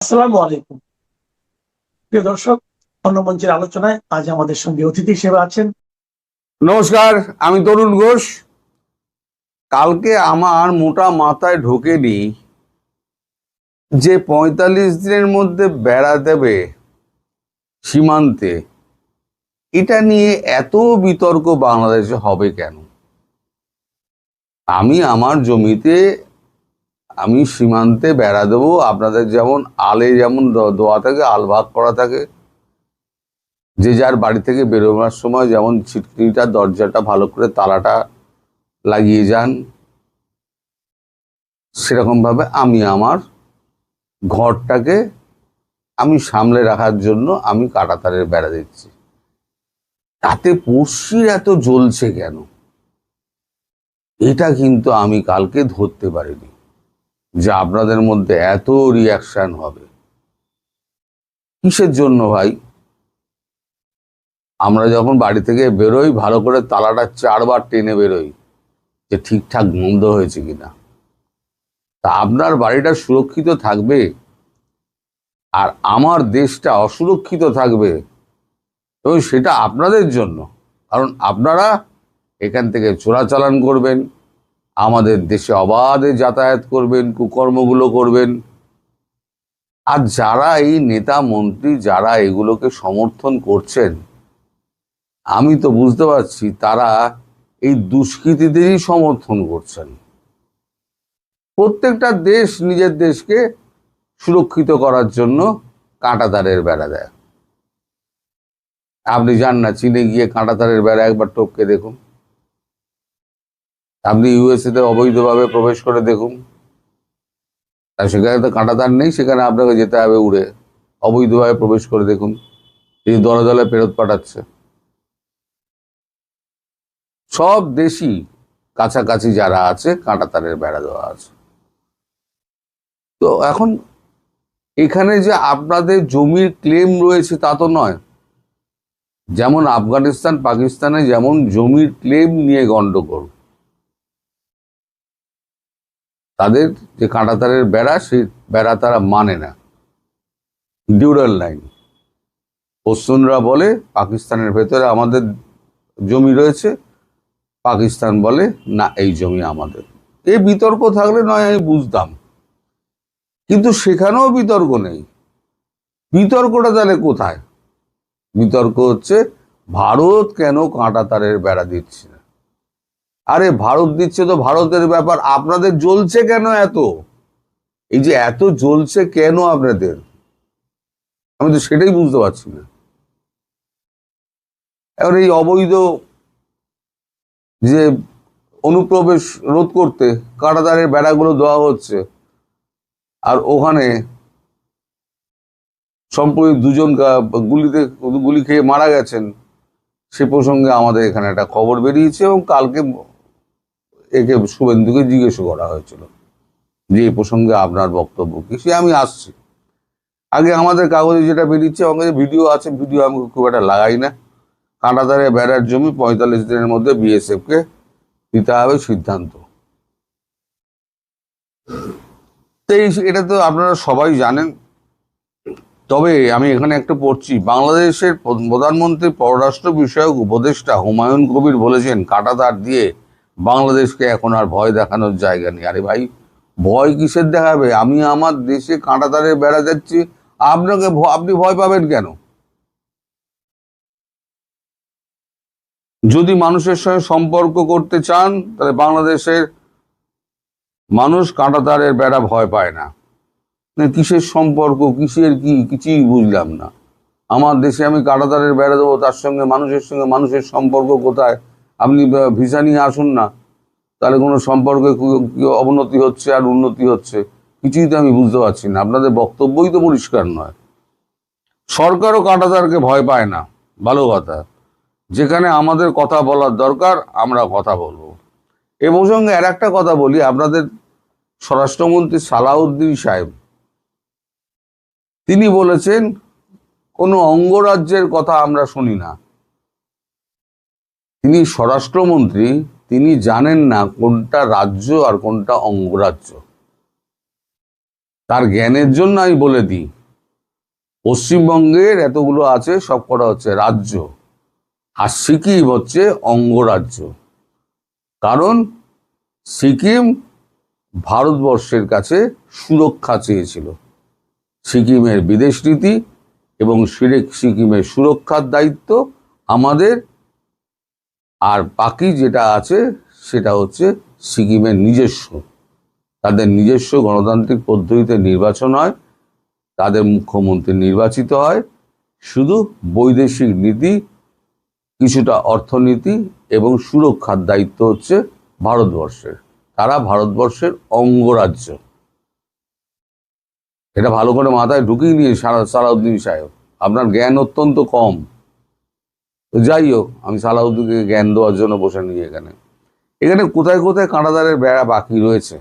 আসসালামু আলাইকুম। প্রিয় দর্শক, অন্য মঞ্চের আলোচনায় আজ আমাদের সঙ্গে অতিথি হিসেবে আছেন। নমস্কার, আমি তরুণ ঘোষ। কালকে আমার মোটা মাথায় ঢোকেনি যে ৪৫ দিনের মধ্যে বেড়া দেবে সীমান্তে, এটা নিয়ে এত বিতর্ক বাংলাদেশে হবে কেন? আমি আমার জমিতে আমি সীমান্তে বেড়া দেবো, আপনাদের যেমন আলে যেমন দোয়া থাকে, আল ভাগ করা থাকে, যে যার বাড়ি থেকে বেরোবার সময় যেমন ছিটকিনিটা দরজাটা ভালো করে তালাটা লাগিয়ে যান, সেরকম ভাবে আমি আমার ঘরটাকে আমি সামলে রাখার জন্য আমি কাঁটাতারের বেড়া দিচ্ছি। তাতে পড়শির এত জ্বলছে কেন? এটা কিন্তু আমি কালকে ধরতে পারিনি যে আপনাদের মধ্যে এত রিয়াকশন হবে। কিসের জন্য ভাই? আমরা যখন বাড়ি থেকে বেরোই ভালো করে তালাটা 4বার টেনে বেরোই যে ঠিকঠাক বন্ধ হয়েছে কিনা। তা আপনার বাড়িটা সুরক্ষিত থাকবে আর আমার দেশটা অসুরক্ষিত থাকবে, এবং সেটা আপনাদের জন্য। কারণ আপনারা এখান থেকে চোরাচালান করবেন, আমাদের দেশে অবাধে যাতায়াত করবেন, কুকর্মগুলো করবেন। আর যারা এই নেতা মন্ত্রী যারা এগুলোকে সমর্থন করছেন, আমি তো বুঝতে পারছি তারা এই দুষ্কৃতীদেরই সমর্থন করছেন। প্রত্যেকটা দেশ নিজের দেশকে সুরক্ষিত করার জন্য কাঁটাতারের বেড়া দেয়। আপনি যান না চীনে গিয়ে কাঁটাতারের বেড়া একবার টপকে দেখুন। আপনি ইউএসএ তে অবৈধভাবে প্রবেশ করে দেখুন, আর সেখানে তো কাঁটাতার নেই, সেখানে আপনাকে যেতে হবে উড়ে। অবৈধভাবে প্রবেশ করে দেখুন, এই দলে দলে ফেরত পাঠাচ্ছে। সব দেশই কাছাকাছি যারা আছে কাঁটাতারের বেড়া দেওয়া আছে। তো এখন এখানে যে আপনাদের জমির ক্লেম রয়েছে তা তো নয়। যেমন আফগানিস্তান পাকিস্তানে যেমন জমির ক্লেম নিয়ে গন্ডগোল, তাদের যে কাঁটাতারের বেড়া সেই বেড়া তারা মানে না। ডিউরাল লাইন, পশ্চিমরা বলে পাকিস্তানের ভেতরে আমাদের জমি রয়েছে, পাকিস্তান বলে না এই জমি আমাদের। এই বিতর্ক থাকলে নয় আমি বুঝতাম, কিন্তু সেখানেও বিতর্ক নেই। বিতর্কটা তাহলে কোথায়? বিতর্ক হচ্ছে ভারত কেন কাঁটাতারের বেড়া দিচ্ছে না। আরে ভারত দিচ্ছে তো ভারতের ব্যাপার, আপনাদের জ্বলছে কেন এত? এই যে এত জ্বলছে কেন আপনাদের, আমি তো সেটাই বুঝতে পারছি না। এবার এই অবৈধ যে অনুপ্রবেশ রোধ করতে কাঁটাতারের বেড়াগুলো দেওয়া হচ্ছে, আর ওখানে সম্প্রতি দুজন গুলি খেয়ে মারা গেছেন, সে প্রসঙ্গে আমাদের এখানে একটা খবর বেরিয়েছে, এবং কালকে একে শুভেন্দুকে জিজ্ঞেস করা হয়েছিল যে এই প্রসঙ্গে আপনার বক্তব্য কি। সে আমি আসছি। আগে আমাদের কাগজে যেটা বেরিয়েছে, আমার কাছে ভিডিও আছে, ভিডিও আমি খুব একটা লাগাই না। কাঁটাতারে বেড়ার জমি ৪৫ দিনের মধ্যে বিএসএফ কে দিতে হবে সিদ্ধান্ত। তো এটা তো আপনারা সবাই জানেন। তবে আমি এখানে একটা পড়ছি, বাংলাদেশের প্রধানমন্ত্রী পররাষ্ট্র বিষয়ক উপদেষ্টা হুমায়ুন কবির বলেছেন কাঁটাতার দিয়ে বাংলাদেশকে এখন আর ভয় দেখানোর জায়গা নেই। আরে ভাই, ভয় কিসের দেখাবে? আমি আমার দেশে কাঁটাতারের বেড়া যাচ্ছি, আপনি ভয় পাবেন কেন? যদি মানুষের সঙ্গে সম্পর্ক করতে চান তাহলে বাংলাদেশের মানুষ কাঁটাতারের বেড়া ভয় পায় না। কিসের সম্পর্ক, কিসের কি, কিছুই বুঝলাম না। আমার দেশে আমি কাঁটাতারের বেড়া দেবো, তার সঙ্গে মানুষের সম্পর্ক কোথায়? আপনি ভিসা নিয়ে আসুন না, তাহলে কোনো সম্পর্কে অবনতি হচ্ছে আর উন্নতি হচ্ছে, কিছুই তো আমি বুঝতে পারছি না। আপনাদের বক্তব্যই তো পরিষ্কার নয়। সরকারও কাঁটাতারকে ভয় পায় না, ভালো কথা। যেখানে আমাদের কথা বলার দরকার আমরা কথা বলবো। এ প্রসঙ্গে আর একটা কথা বলি, আপনাদের স্বরাষ্ট্রমন্ত্রী সালাউদ্দিন সাহেব তিনি বলেছেন কোনো অঙ্গরাজ্যের কথা আমরা শুনি না। তিনি স্বরাষ্ট্রমন্ত্রী, তিনি জানেন না কোনটা রাজ্য আর কোনটা অঙ্গরাজ্য। তার জ্ঞানের জন্য আমি বলে দিই, পশ্চিমবঙ্গের এতগুলো আছে সবকটা হচ্ছে রাজ্য, আর সিকিম হচ্ছে অঙ্গরাজ্য। কারণ সিকিম ভারতবর্ষের কাছে সুরক্ষা চেয়েছিল। সিকিমের বিদেশ নীতি এবং সিকিমের সুরক্ষার দায়িত্ব আমাদের, আর বাকি যেটা আছে সেটা হচ্ছে সিকিমের নিজস্ব। তাদের নিজস্ব গণতান্ত্রিক পদ্ধতিতে নির্বাচন হয়, তাদের মুখ্যমন্ত্রী নির্বাচিত হয়, শুধু বৈদেশিক নীতি, কিছুটা অর্থনীতি এবং সুরক্ষার দায়িত্ব হচ্ছে ভারতবর্ষের। তারা ভারতবর্ষের অঙ্গরাজ্য। এটা ভালো করে মাথায় ঢুকিয়ে নিয়ে সালাউদ্দিন সাহেব, আপনার জ্ঞান অত্যন্ত কম। তো যাই হোক, আমি সালাউদ্দিনকে জ্ঞান দেওয়ার জন্য বসে নিই এখানে। এখানে কোথায় কোথায় কাঁটাতারের বেড়া বাকি রয়েছে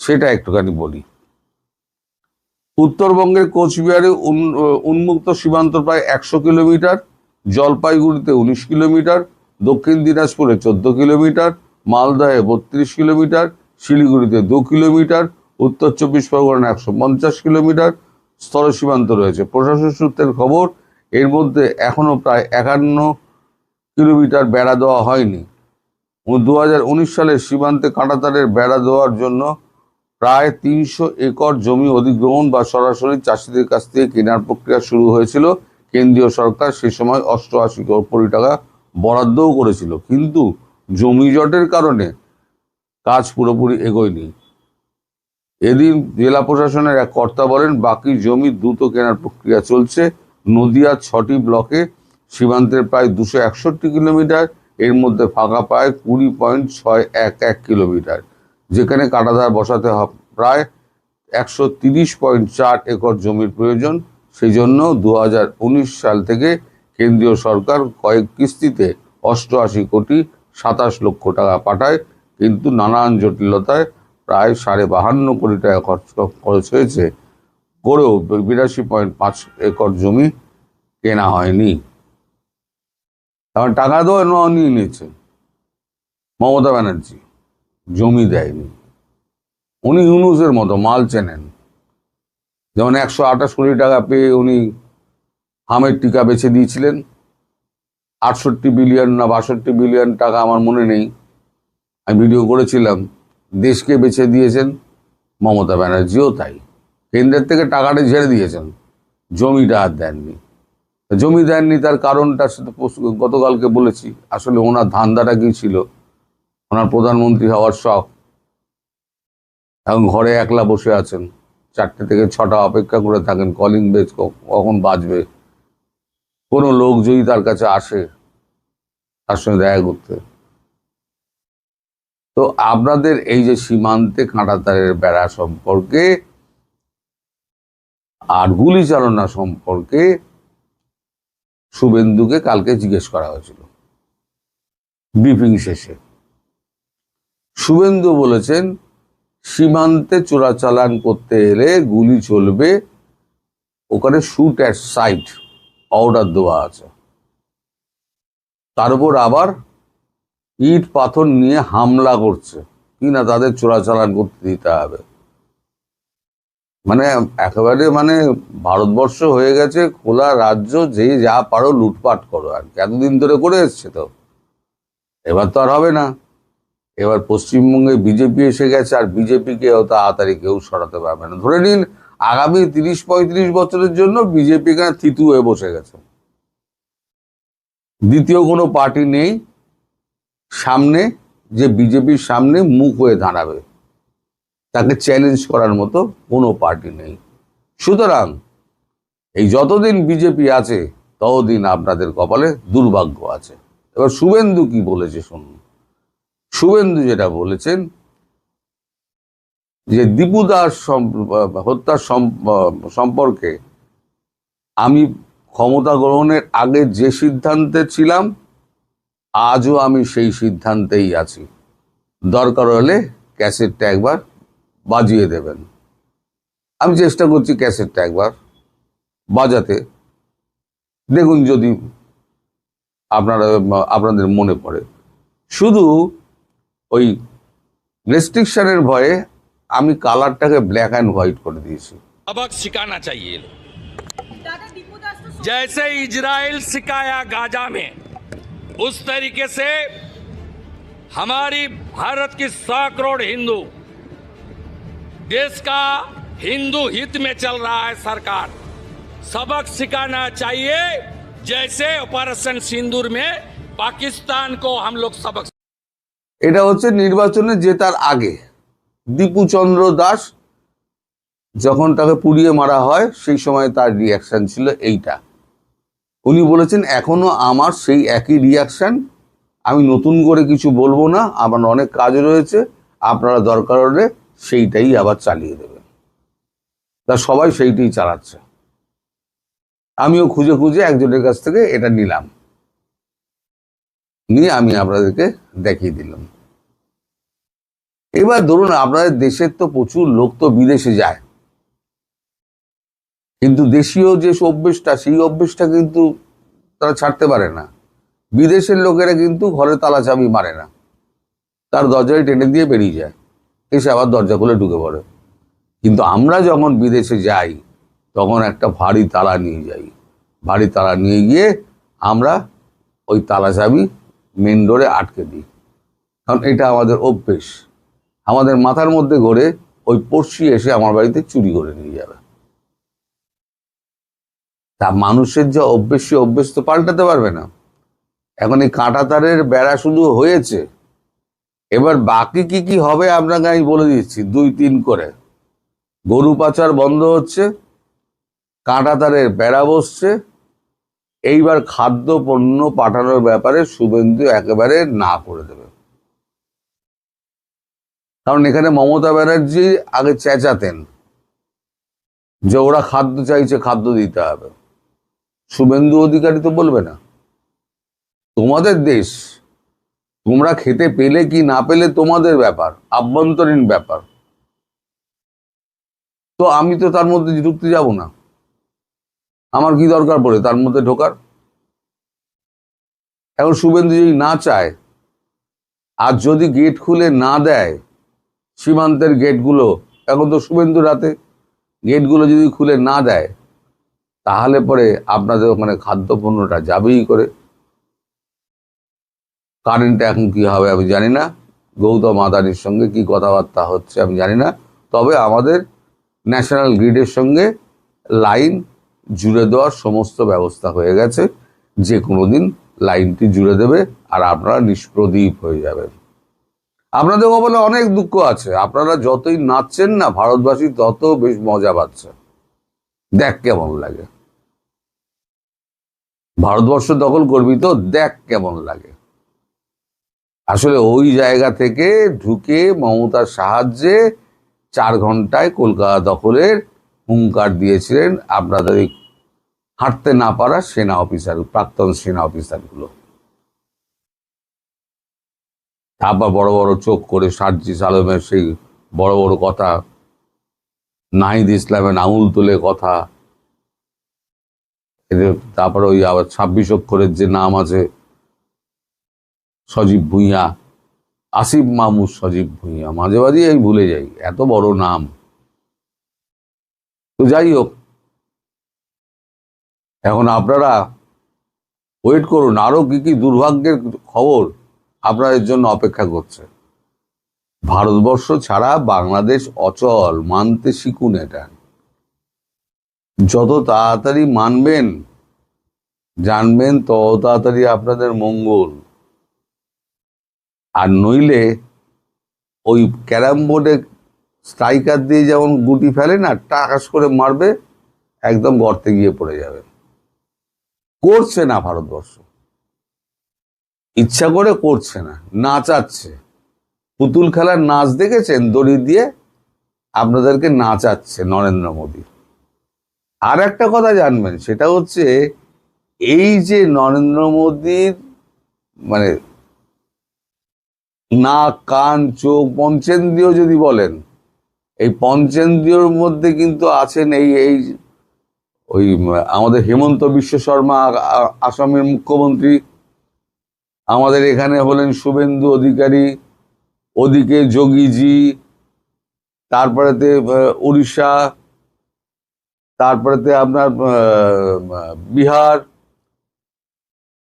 সেটা একটুখানি বলি। উত্তরবঙ্গের কোচবিহারে উন্মুক্ত সীমান্ত প্রায় 100 কিলোমিটার, জলপাইগুড়িতে 19 কিলোমিটার, দক্ষিণ দিনাজপুরে 14 কিলোমিটার, মালদহে 32 কিলোমিটার, শিলিগুড়িতে 2 কিলোমিটার, উত্তর 24 পরগনা 150 কিলোমিটার স্থল সীমান্ত রয়েছে। প্রশাসন সূত্রের খবর, এর মধ্যে এখনো প্রায় 51 কিলোমিটার বেড়া দেওয়া হয়নি। 2019 সালে সীমান্তে কাঁটাতারের বেড়া দেওয়ার জন্য প্রায় 300 একর জমি অধিগ্রহণ বা সরাসরি চাষিদের কাছ থেকে কেনার প্রক্রিয়া শুরু হয়েছিল। কেন্দ্রীয় সরকার সে সময় 88 কোটি টাকা বরাদ্দও করেছিল, কিন্তু জমি জটের কারণে কাজ পুরোপুরি এগোয়নি। এদিন জেলা প্রশাসনের এক কর্তা বলেন, বাকি জমি দ্রুত কেনার প্রক্রিয়া চলছে। নদিয়ার 6টি ব্লকে সীমান্তের প্রায় 261 কিলোমিটার, এর মধ্যে ফাঁকা পায় 20.611 কিলোমিটার, যেখানে কাঁটাতার বসাতে প্রায় 130.4 একর জমির প্রয়োজন। সেই জন্য 2019 সাল থেকে কেন্দ্রীয় সরকার কয়েক কিস্তিতে 88.27 লক্ষ টাকা পাঠায়, কিন্তু নানান জটিলতায় প্রায় 52.5 কোটি টাকা খরচ হয়েছে, করেও 82.5 একর জমি কেনা হয়নি। কারণ টাকা দেওয়া নিয়ে নিয়েছে মমতা ব্যানার্জি, জমি দেয়নি। উনি ইউনূসের মতো মাল চেনেন। যেমন 128 কোটি টাকা পেয়ে উনি হামের টিকা বেছে দিয়েছিলেন। 68 বিলিয়ন না 62 বিলিয়ন টাকা আমার মনে নেই, আমি ভিডিও করেছিলাম, দেশকে বেছে দিয়েছেন। মমতা ব্যানার্জিও তাই, কেন্দ্রের থেকে টাকাটা ঝেড়ে দিয়েছেন, জমিটা আর দেননি। জমি দেননি তার কারণটা সেটা গতকালকে বলেছি। আসলে ওনার ধান্দাটা কি ছিল, ওনার প্রধানমন্ত্রী হওয়ার শখ। এখন ঘরে একলা বসে আছেন, 4টে থেকে 6টা অপেক্ষা করে থাকেন কলিং বেল কখন বাজবে, কোনো লোক যদি তার কাছে আসে তার সঙ্গে দেখা করতে। তো আপনাদের এই যে সীমান্তে কাঁটাতারের বেড়া সম্পর্কে আর গুলি চালনা সম্পর্কে শুভেন্দুকে কালকে জিজ্ঞেস করা হয়েছিল ব্রিফিং শেষে। শুভেন্দু বলেছেন, সীমান্তে চোরাচালান করতে এলে গুলি চলবে, ওখানে শুট অ্যাট সাইট অর্ডার দেওয়া আছে। তার উপর আবার ইট পাথর নিয়ে হামলা করছে কিনা তাদের চোরাচালান করতে দিতে হবে। মানে একেবারে ভারতবর্ষ হয়ে গেছে খোলা রাজ্য, যে যা পারো লুটপাট করো। আর এতদিন ধরে করে এসছে, তো এবার তো আর হবে না। এবার পশ্চিমবঙ্গে বিজেপি এসে গেছে, আর বিজেপিকে তাড়াতাড়ি কেউ সরাতে পারবে না। ধরে নিন আগামী 30-35 বছরের জন্য বিজেপি এখানে থিতু হয়ে বসে গেছে। দ্বিতীয় কোনো পার্টি নেই সামনে, যে বিজেপির সামনে মুখ হয়ে দাঁড়াবে, তাকে চ্যালেঞ্জ করার মতো কোনো পার্টি নেই। সুতরাং এই যতদিন বিজেপি আছে ততদিন আপনাদের কপালে দুর্ভাগ্য আছে। এবার শুভেন্দু কি বলেছে শুনুন। শুভেন্দু যেটা বলেছেন, যে দীপুদাস হত্যার সম্পর্কে আমি ক্ষমতা গ্রহণের আগে যে সিদ্ধান্তে ছিলাম, আজও আমি সেই সিদ্ধান্তেই আছি। দরকার হলে ক্যাসেটটা একবার বাজিয়ে দেবেন। আমি চেষ্টা করছি ক্যাসেটটা একবার বাজাতে, দেখুন যদি আপনাদের মনে পড়ে। শুধু ওই রেস্ট্রিকশনের ভয়ে আমি কালারটাকে ব্ল্যাক অ্যান্ড হোয়াইট করে দিয়েছি। सबक सिखाना चाहिए। जैसे इजराइल सिखाया गाजा में, उस तरीके से हमारी भारत की 100 करोड़ हिंदू, देश का हिंदू हित में चल रहा है सरकार, सबक सिखाना चाहिए। जैसे ऑपरेशन सिंदूर में पाकिस्तान को हम लोग सबक। এটা হচ্ছে নির্বাচনে জেতার আগে দীপু চন্দ্র দাস যখন তাকে পুড়িয়ে মারা হয় সেই সময় তার রিয়াকশন ছিল এইটা। উনি বলেছেন এখনো আমার সেই একই রিয়াকশন, আমি নতুন করে কিছু বলবো না, আমার অনেক কাজ রয়েছে, আপনারা দরকার হলে সেইটাই আবার চালিয়ে দেবেন। তা সবাই সেইটাই চালাচ্ছে। আমিও খুঁজে খুঁজে একজনের কাছ থেকে এটা নিলাম, নিয়ে আমি আপনাদেরকে দেখিয়ে দিলাম। এবার ধরুন আপনাদের দেশের তো প্রচুর লোক তো বিদেশে যায়, কিন্তু দেশীয় যে অভ্যেসটা সেই অভ্যেসটা কিন্তু তারা ছাড়তে পারে না। বিদেশের লোকেরা কিন্তু ঘরে তালা চাবি মারে না, তার দরজায় টেনে দিয়ে বেরিয়ে যায়, এসে আবার দরজা খুলে ঢুকে পড়ে। কিন্তু আমরা যখন বিদেশে যাই তখন একটা ভারী তালা নিয়ে যাই, ভারী তালা নিয়ে গিয়ে আমরা ওই তালা চাবি মেন ডোরে আটকে দিই, কারণ এটা আমাদের অভ্যেস। আমাদের মাথার মধ্যে ঘোরে ওই পড়শি এসে আমার বাড়িতে চুরি করে নিয়ে যাবে। তা মানুষের যে অভ্যেস সে অভ্যেস তো পাল্টাতে পারবে না। এখন এই কাঁটা তারের বেড়া শুধু হয়েছে, এবার বাকি কি কি হবে আপনাকে আমি বলে দিচ্ছি 2-3 করে। গরু পাচার বন্ধ হচ্ছে, কাঁটা তারের বেড়া বসছে, এইবার খাদ্য পণ্য পাঠানোর ব্যাপারে শুভেন্দু একেবারে না করে দেবে। কারণ এখানে মমতা ব্যানার্জি আগে চেঁচাতেন যে ওরা খাদ্য চাইছে, খাদ্য দিতে হবে। শুভেন্দু অধিকারী তো বলবে না, তোমাদের দেশ, তোমরা খেতে পেলে কি না পেলে তোমাদের ব্যাপার, আভ্যন্তরীণ ব্যাপার। তো আমি তো তার মধ্যে ঢুকতে যাব না, আমার কি দরকার পড়ে তার মধ্যে ঢোকার। এখন শুভেন্দু যদি না চায়, আর যদি গেট খুলে না দেয়, সীমান্তের গেটগুলো, এখন তো শুভেন্দু রাতে গেটগুলো যদি খুলে না দেয়, তাহলে পরে আপনাদের ওখানে খাদ্যপণ্যটা যাবেই করে। কারেন্টটা এখন কি হবে আমি জানি না, গৌতম আদানির সঙ্গে কি কথাবার্তা হচ্ছে আমি জানি না, তবে আমাদের ন্যাশনাল গ্রিডের সঙ্গে লাইন জুড়ে দেওয়ার সমস্ত ব্যবস্থা হয়ে গেছে। যে কোনো দিন লাইনটি জুড়ে দেবে আর আপনারা নিষ্প্রদীপ হয়ে যাবেন। আপনাদের কপালে অনেক দুঃখ আছে, আপনারা যতই নাচছেন না ভারতবাসী তত বেশ মজা পাচ্ছে। দেখ কেমন লাগে, ভারতবর্ষ দখল করবি তো দেখ কেমন লাগে। আসলে ওই জায়গা থেকে ঢুকে মমতার সাহায্যে 4 ঘন্টায় কলকাতা দখলের হুঙ্কার দিয়েছিলেন আপনাদের হাঁটতে না পারা সেনা অফিসার, প্রাক্তন সেনা অফিসারগুলো। তারপর বড় বড় চোখ করে সার্জিস আলমের সেই বড় বড় কথা, নাহিদ ইসলামের আঙুল তুলে কথা, তারপরে ওই আবার 26 অক্ষরের যে নাম আছে সজীব ভুঁইয়া, আসিফ মাহমুদ সজীব ভুঁইয়া, মাঝে মাঝে আমি ভুলে যাই এত বড় নাম। তো যাই হোক, এখন আপনারা ওয়েট করুন, আরো কি কি দুর্ভাগ্যের খবর আপনাদের জন্য অপেক্ষা করছে। ভারতবর্ষ ছাড়া বাংলাদেশ অচল, মানতে শিখুন। এটা যত তাড়াতাড়ি মানবেন জানবেন তত তাড়াতাড়ি আপনাদের মঙ্গল। আর নইলে ওই ক্যারাম বোর্ডে স্ট্রাইকার দিয়ে যেমন গুটি ফেলে না, টাকাস করে মারবে, একদম গর্তে গিয়ে পড়ে যাবে। করছে না ভারতবর্ষ, ইচ্ছা করে করছে না, নাচাচ্ছে। পুতুল খেলার নাচ দেখেছেন, দড়ি দিয়ে আপনাদেরকে নাচাচ্ছে নরেন্দ্র মোদী। আর একটা কথা জানবেন, সেটা হচ্ছে এই যে নরেন্দ্র মোদীর মানে নাক, কান, চোখ, পঞ্চেন্দ্রিয় যদি বলেন, এই পঞ্চেন্দ্রিয়র মধ্যে কিন্তু আছেন এই ওই আমাদের হেমন্ত বিশ্ব শর্মা আসামের মুখ্যমন্ত্রী, আমাদের এখানে হলেন শুভেন্দু অধিকারী, ওদিকে যোগীজি, তারপরেতে উড়িষ্যা, তারপরেতে আপনার বিহার,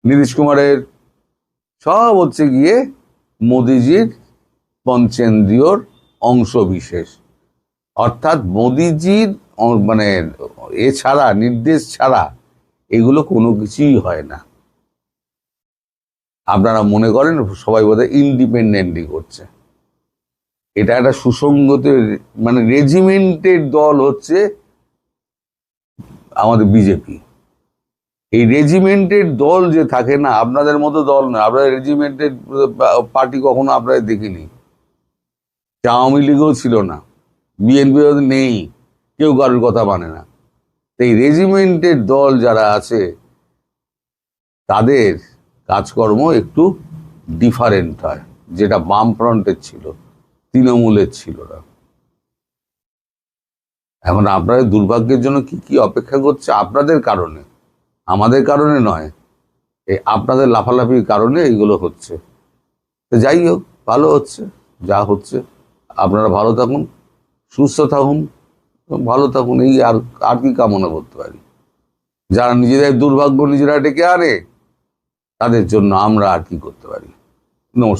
নীতিশ কুমারের, সব হচ্ছে গিয়ে মোদিজির পঞ্চেন্দ্রিয়র অংশ বিশেষ। অর্থাৎ মোদিজির মানে এছাড়া, নির্দেশ ছাড়া এগুলো কোনো কিছুই হয় না। আপনারা মনে করেন সবাই বোধহয় ইন্ডিপেন্ডেন্টলি করছে। এটা একটা সুসংগত মানে রেজিমেন্টের দল হচ্ছে আমাদের বিজেপি। এই রেজিমেন্টের দল যে থাকে না, আপনাদের মতো দল নয়। আপনারা রেজিমেন্টের পার্টি কখনো আপনারা দেখিনি। আওয়ামী লীগও ছিল না, বিএনপি নেই, কেউ কারোর কথা মানে না। এই রেজিমেন্টের দল যারা আছে তাদের কাজকর্ম একটু ডিফারেন্ট হয়, যেটা বামফ্রন্টের ছিল, তৃণমূলের ছিল না। এখন আপনাদের দুর্ভাগ্যের জন্য কি কি অপেক্ষা করছে আপনাদের কারণে, আমাদের কারণে নয়। এই আপনাদের লাফালাফির কারণে এইগুলো হচ্ছে। তো যাই হোক, ভালো হচ্ছে যা হচ্ছে। আপনারা ভালো থাকুন, সুস্থ থাকুন, ভালো থাকুন, এই আর কি কামনা করতে পারি। যারা নিজেদের দুর্ভাগ্য নিজেরা ডেকে আনে, তাদের জন্য আমরা আর কি করতে পারি। নমস্কার।